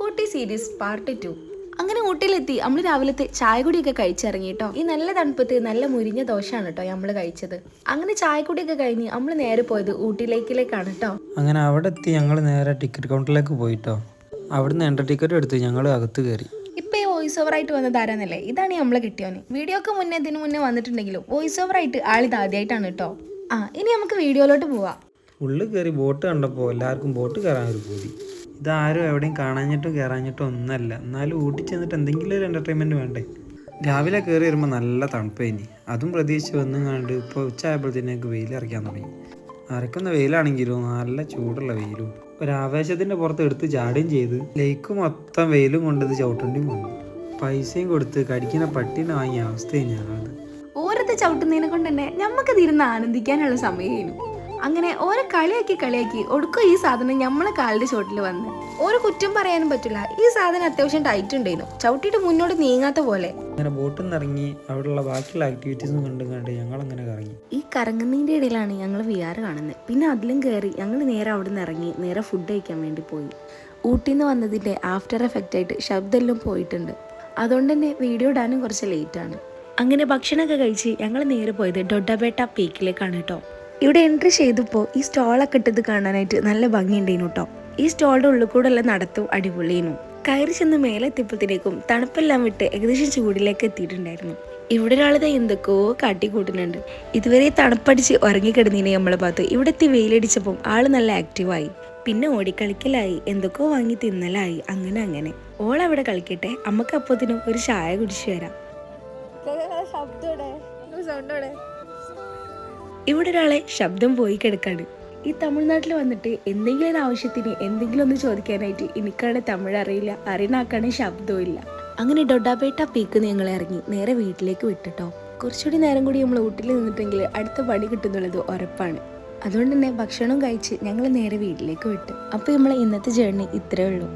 Ooty series part 2. അങ്ങനെ ഊട്ടിയിലെത്തി നമ്മൾ രാവിലത്തെ ചായ കുടിയൊക്കെ കഴിച്ചിറങ്ങി കേട്ടോ. ഈ നല്ല തണുപ്പത്ത് നല്ല മുരിഞ്ഞ ദോശയാണ് കേട്ടോ നമ്മൾ കഴിച്ചത്. അങ്ങനെ ചായ കുടിയൊക്കെ കഴിഞ്ഞ് നമ്മൾ നേരെ പോയത് ഊട്ടിയിലേക്കാണ് കേട്ടോ. അങ്ങനെ അവിടെ എത്തി ഞങ്ങൾ നേരെ ടിക്കറ്റ് കൗണ്ടറിലേക്ക് പോയിട്ടോ. അവിടുന്ന് എൻട്രി ടിക്കറ്റ് എടുത്ത് ഞങ്ങൾ അകത്ത് കയറി. ഇപ്പം ഈ വോയിസ് ഓവർ ആയിട്ട് വന്നത് ആരാന്നല്ലേ? ഇതാണ് നമ്മളെ കിട്ടിയോന്. വീഡിയോക്ക് മുന്നേ ഇതിന് മുന്നേ വന്നിട്ടുണ്ടെങ്കിലും വോയിസ് ഓവർ ആയിട്ട് ആളിത് ആദ്യമായിട്ടാണ് കേട്ടോ. ഇനി നമുക്ക് വീഡിയോയിലോട്ട് പോവാം. ഉള്ളിൽ കയറി ബോട്ട് കണ്ടപ്പോൾ എല്ലാവർക്കും ബോട്ട് കയറാൻ ഒരു പൂതി. ഇതാരും എവിടെയും കാണാഞ്ഞിട്ടും കയറാഞ്ഞിട്ടും ഒന്നല്ല, എന്നാലും ഊട്ടി ചെന്നിട്ട് എന്തെങ്കിലും ഒരു എൻ്റർടൈൻമെൻറ്റ് വേണ്ടേ. രാവിലെ കയറി വരുമ്പോൾ നല്ല തണുപ്പേനി, അതും പ്രതീക്ഷിച്ച് വന്നും കണ്ട് ഇപ്പോൾ ഉച്ചയായപ്പോഴത്തേക്ക് വെയിൽ ഇറക്കാൻ തുടങ്ങി. അരക്കുന്ന വെയിലാണെങ്കിലും നല്ല ചൂടുള്ള വെയിലും. ഒരാവേശത്തിൻ്റെ പുറത്ത് എടുത്ത് ചാടുകയും ചെയ്ത് ലേക്ക് മൊത്തം വെയിലും കൊണ്ടത് ചവിട്ടേണ്ടിയും വന്നു. പൈസയും കൊടുത്ത് കടിക്കുന്ന പട്ടീനെ വാങ്ങിയ അവസ്ഥയാണ് ഞങ്ങളത്. ഓരത്തെ ചവിട്ടുന്നതിനെ കൊണ്ട് തന്നെ നമുക്ക് തിരുന്ന് ആനന്ദിക്കാനുള്ള സമയമായിരുന്നു. അങ്ങനെ ഓരോ കളിയാക്കി ഒടുക്കം ഈ സാധനം നമ്മളെ കാലിന്റെ ചോട്ടിൽ വന്ന്. ഓരോ കുറ്റം പറയാനും പറ്റില്ല, ഈ സാധനം അത്യാവശ്യം ടൈറ്റ് ഉണ്ടായിരുന്നു, ചവിട്ടിയിട്ട് മുന്നോട്ട് നീങ്ങാത്ത പോലെ. അങ്ങനെ ബോട്ടിൽ നിന്ന് ഇറങ്ങി അവിടെയുള്ള ബാക്കിയുള്ള ആക്ടിവിറ്റീസും കണ്ട് ഞങ്ങൾ അങ്ങനെ കറങ്ങി. ഈ കറങ്ങുന്നതിൻ്റെ ഇടയിലാണ് ഞങ്ങൾ VR കാണുന്നത്. പിന്നെ അതിലും കയറി ഞങ്ങൾ നേരെ അവിടെ നിന്ന് ഇറങ്ങി നേരെ ഫുഡ് കഴിക്കാൻ വേണ്ടി പോയി. ഊട്ടിയിൽ നിന്ന് വന്നതിൻ്റെ ആഫ്റ്റർ എഫക്റ്റ് ആയിട്ട് ശബ്ദമെല്ലാം പോയിട്ടുണ്ട്, അതുകൊണ്ട് തന്നെ വീഡിയോ ഇടാനും കുറച്ച് ലേറ്റാണ്. അങ്ങനെ ഭക്ഷണമൊക്കെ കഴിച്ച് ഞങ്ങൾ നേരെ പോയത് ഡൊഡബേട്ട പീക്കിലേക്കാണ് കേട്ടോ. ഇവിടെ എൻട്രി ചെയ്തപ്പോൾ ഈ സ്റ്റോളൊക്കെ ഇട്ടത് കാണാനായിട്ട് നല്ല ഭംഗിയുണ്ടായിരുന്നു കേട്ടോ. ഈ സ്റ്റോളിൻ്റെ ഉള്ളിൽ കൂടെ ഉള്ള നടത്തും അടിപൊളിയായിരുന്നു. കയറി ചെന്ന് മേലെ എത്തിയപ്പോഴത്തേക്കും തണുപ്പെല്ലാം വിട്ട് ഏകദേശം ചൂടിലേക്ക് എത്തിയിട്ടുണ്ടായിരുന്നു. ഇവിടെ ഒരാളിത് എന്തൊക്കെയോ കാട്ടിക്കൂട്ടുന്നുണ്ട്. ഇതുവരെ തണുപ്പടിച്ച് ഉറങ്ങിക്കിടന്നീനെ നമ്മളെ ഭാഗത്ത് ഇവിടെ എത്തി വെയിലടിച്ചപ്പം ആള് നല്ല ആക്റ്റീവായി. പിന്നെ ഓടിക്കളിക്കലായി, എന്തൊക്കെയോ വാങ്ങി തിന്നലായി. അങ്ങനെ ഓളവിടെ കളിക്കട്ടെ, അമ്മക്ക് അപ്പത്തിനും ഒരു ചായ കുടിച്ചു വരാം. ഇവിടെ ഒരാളെ ശബ്ദം പോയി കിടക്കാണ്. ഈ തമിഴ്നാട്ടിൽ വന്നിട്ട് എന്തെങ്കിലും ഒരു ആവശ്യത്തിന് എന്തെങ്കിലും ഒന്ന് ചോദിക്കാനായിട്ട് എനിക്കാണ് തമിഴ് അറിയില്ല, അറിയണാക്കാണ് ശബ്ദവും ഇല്ല. അങ്ങനെ ഡൊഡാബേട്ട പീക്ക് ഞങ്ങൾ ഇറങ്ങി നേരെ വീട്ടിലേക്ക് വിട്ടിട്ടോ. കുറച്ചുകൂടി നേരം കൂടി നമ്മൾ ഊട്ടിൽ നിന്നിട്ടെങ്കിൽ അടുത്ത പണി കിട്ടുന്നുള്ളത് ഉറപ്പാണ്. അതുകൊണ്ട് തന്നെ ഭക്ഷണം കഴിച്ച് ഞങ്ങൾ നേരെ വീട്ടിലേക്ക് വിട്ടു. അപ്പോൾ നമ്മളെ ഇന്നത്തെ ജേർണി ഇത്രയേ ഉള്ളൂ.